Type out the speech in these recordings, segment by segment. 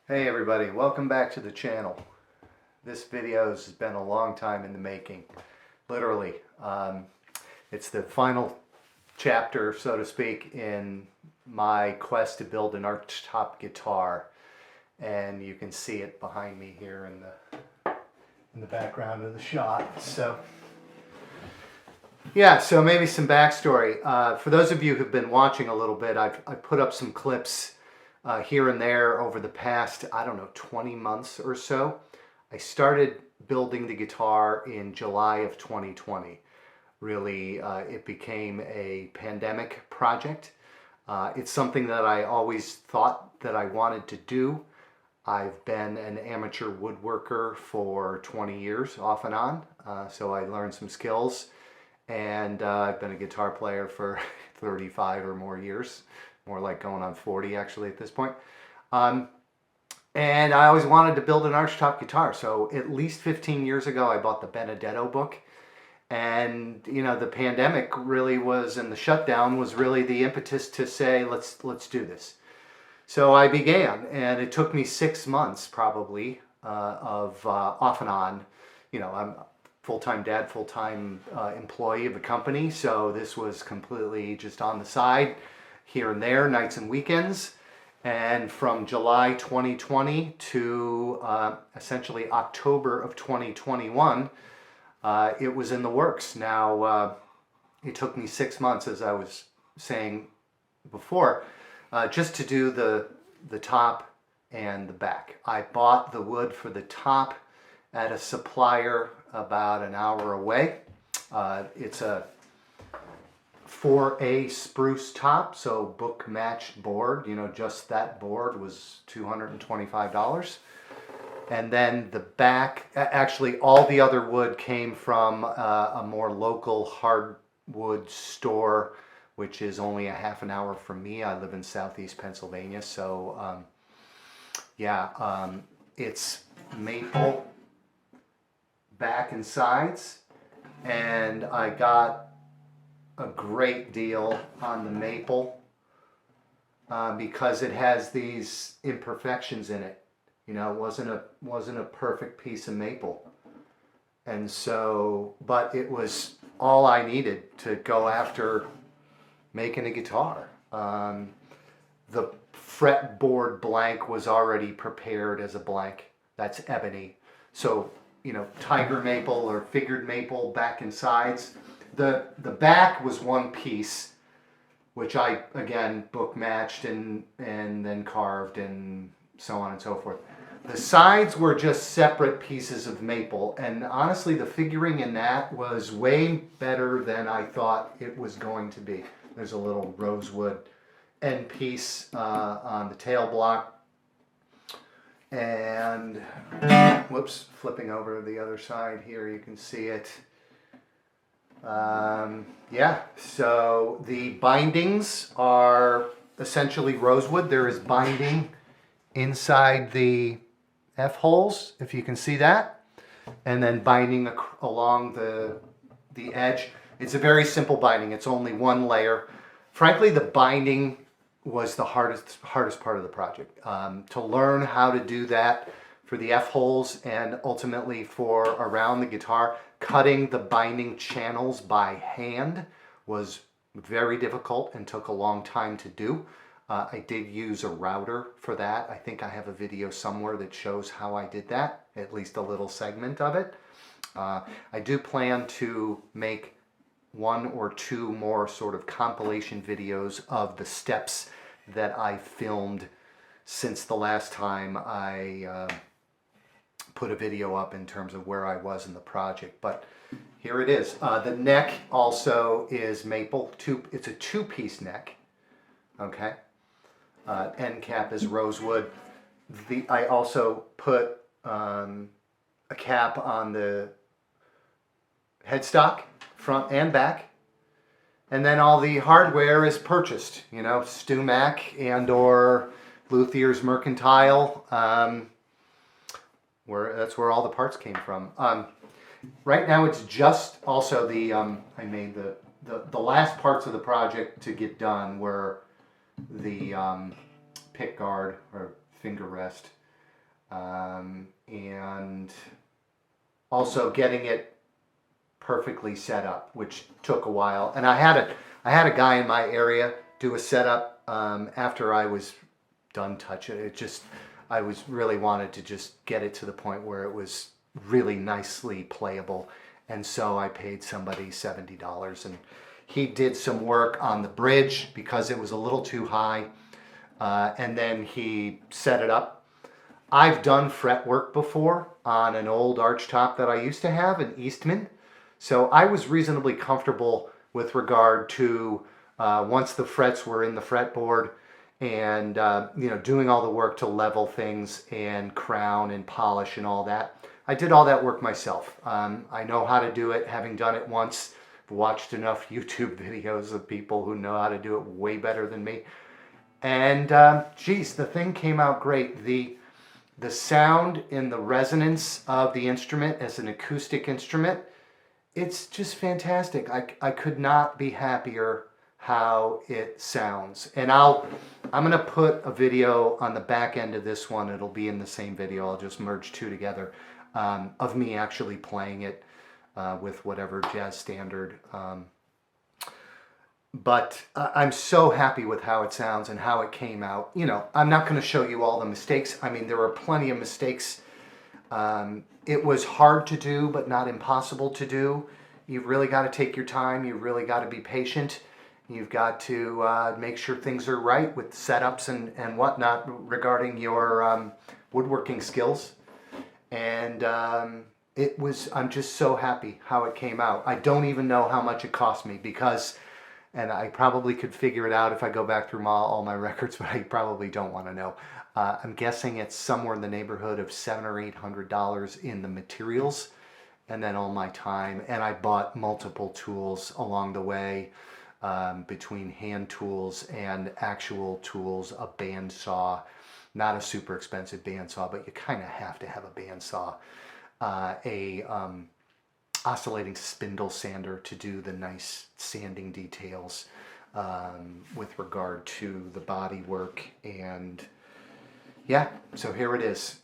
Hey everybody, welcome back to the channel. This video has been a long time in the making, literally. It's the final chapter, so to speak, in my quest to build an Archtop guitar. And you can see it behind me here in the background of the shot. So yeah, so maybe some backstory. For those of you who've been watching a little bit, I've put up some clips here and there over the past, I don't know, 20 months or so. I started building the guitar in July of 2020. Really, it became a pandemic project. It's something that I always thought that I wanted to do. I've been an amateur woodworker for 20 years, off and on, so I learned some skills. And I've been a guitar player for 35 or more years. More like going on 40 actually at this point. And I always wanted to build an Archtop guitar. So at least 15 years ago, I bought the Benedetto book. And, you know, the pandemic really was, and the shutdown was really the impetus to say, let's do this. So I began, and it took me 6 months probably of off and on. You know, I'm full-time dad, full-time employee of a company. So this was completely just on the side, here and there, nights and weekends. And from July 2020 to essentially October of 2021, it was in the works. Now, it took me 6 months, as I was saying before, just to do the top and the back. I bought the wood for the top at a supplier about an hour away. It's a 4A spruce top, so book matched board. You know, just that board was $225. And then the back, actually all the other wood came from a more local hardwood store, which is only a half an hour from me. I live in Southeast Pennsylvania, so it's maple back and sides, and I got a great deal on the maple because it has these imperfections in it. You know, it wasn't a perfect piece of maple, and so, but it was all I needed to go after making a guitar. The fretboard blank was already prepared as a blank. That's ebony. So, you know, tiger maple or figured maple back and sides. The back was one piece, which I, again, book matched and then carved and so on and so forth. The sides were just separate pieces of maple, and honestly, the figuring in that was way better than I thought it was going to be. There's a little rosewood end piece on the tail block. And, whoops, flipping over to the other side here, you can see it. Yeah, so the bindings are essentially rosewood. There is binding inside the F-holes, if you can see that, and then binding along the edge. It's a very simple binding. It's only one layer. Frankly, the binding was the hardest part of the project. To learn how to do that for the F-holes and ultimately for around the guitar, cutting the binding channels by hand was very difficult and took a long time to do. I did use a router for that. I think I have a video somewhere that shows how I did that, at least a little segment of it. I do plan to make one or two more sort of compilation videos of the steps that I filmed since the last time I put a video up in terms of where I was in the project. But here it is. The neck also is maple. It's a two-piece neck. Okay. End cap is rosewood. I also put a cap on the headstock, front and back. And then all the hardware is purchased, you know, Stumac and or Luthier's Mercantile. That's where all the parts came from. Right now it's just also I made the last parts of the project to get done were the pick guard or finger rest and also getting it perfectly set up, which took a while. And I had a guy in my area do a setup after I was done touching it. I was really wanted to just get it to the point where it was really nicely playable, and so I paid somebody $70, and he did some work on the bridge because it was a little too high, and then he set it up. I've done fret work before on an old Archtop that I used to have, an Eastman, so I was reasonably comfortable with regard to once the frets were in the fretboard, and doing all the work to level things and crown and polish and all that. I did all that work myself. I know how to do it, having done it once. I've watched enough YouTube videos of people who know how to do it way better than me. And geez, the thing came out great. The sound and the resonance of the instrument as an acoustic instrument, it's just fantastic. I could not be happier how it sounds. And I'm going to put a video on the back end of this one. It'll be in the same video. I'll just merge two together, of me actually playing it with whatever jazz standard. But I'm so happy with how it sounds and how it came out. I'm not going to show you all the mistakes. I mean, there were plenty of mistakes. It was hard to do, but not impossible to do. You've really got to take your time. You really got to be patient. You've got to make sure things are right with setups and whatnot regarding your woodworking skills. And I'm just so happy how it came out. I don't even know how much it cost me because, and I probably could figure it out if I go back through all my records, but I probably don't want to know. I'm guessing it's somewhere in the neighborhood of $700 or $800 in the materials, and then all my time. And I bought multiple tools along the way. Between hand tools and actual tools, a bandsaw, not a super expensive bandsaw, but you kind of have to have a bandsaw, a oscillating spindle sander to do the nice sanding details with regard to the body work. And yeah, so here it is,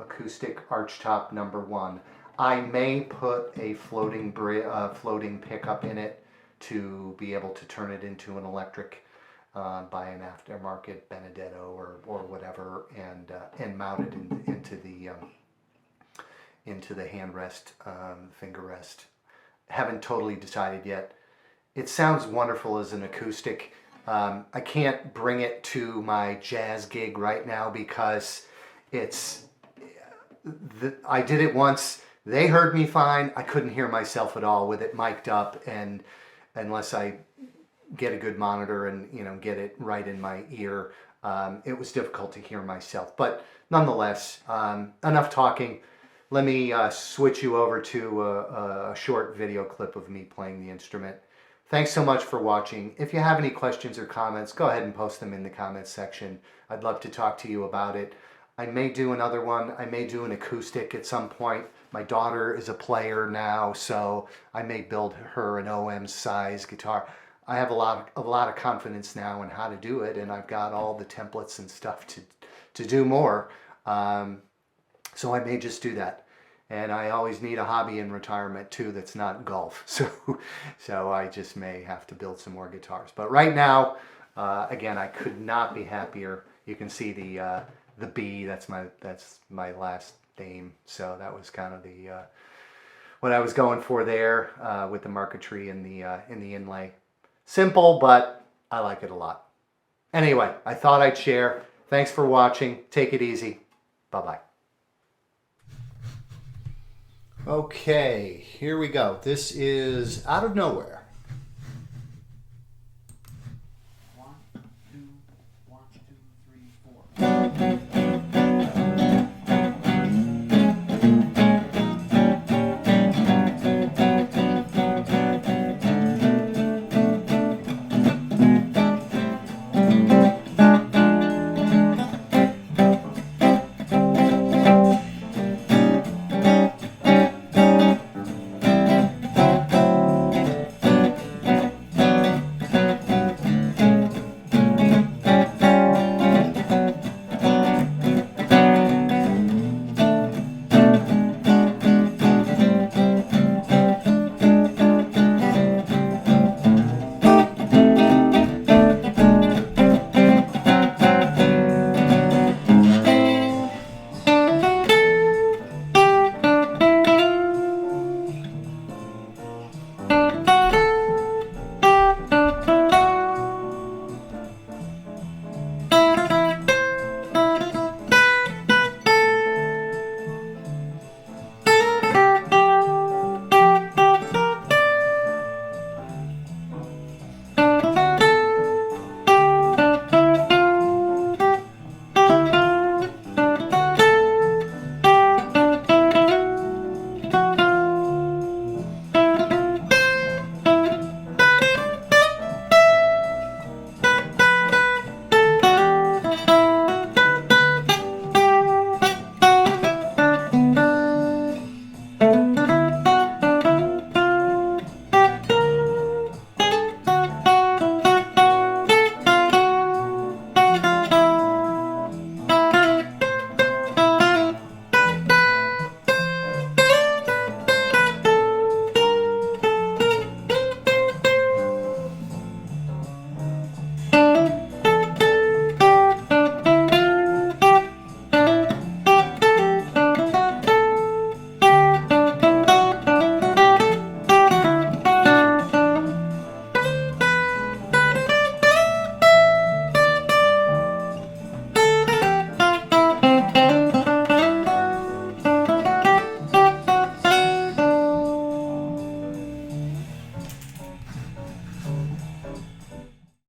acoustic Archtop #1. I may put a floating pickup in it to be able to turn it into an electric by an aftermarket Benedetto or whatever, and mount it into the hand rest, finger rest. Haven't totally decided yet. It sounds wonderful as an acoustic. I can't bring it to my jazz gig right now because I did it once. They heard me fine. I couldn't hear myself at all with it mic'd up, and unless I get a good monitor and get it right in my ear, it was difficult to hear myself. But nonetheless, enough talking. Let me switch you over to a short video clip of me playing the instrument. Thanks so much for watching. If you have any questions or comments, go ahead and post them in the comments section. I'd love to talk to you about it. I may do another one. I may do an acoustic at some point. My daughter is a player now, so I may build her an OM size guitar. I have a lot of confidence now in how to do it, and I've got all the templates and stuff to do more. So I may just do that. And I always need a hobby in retirement too that's not golf. So I just may have to build some more guitars. But right now, again, I could not be happier. You can see the B. That's my last name. So that was kind of the what I was going for there with the marquetry in the inlay. Simple, but I like it a lot. Anyway, I thought I'd share. Thanks for watching. Take it easy. Bye-bye. Okay, here we go. This is out of nowhere.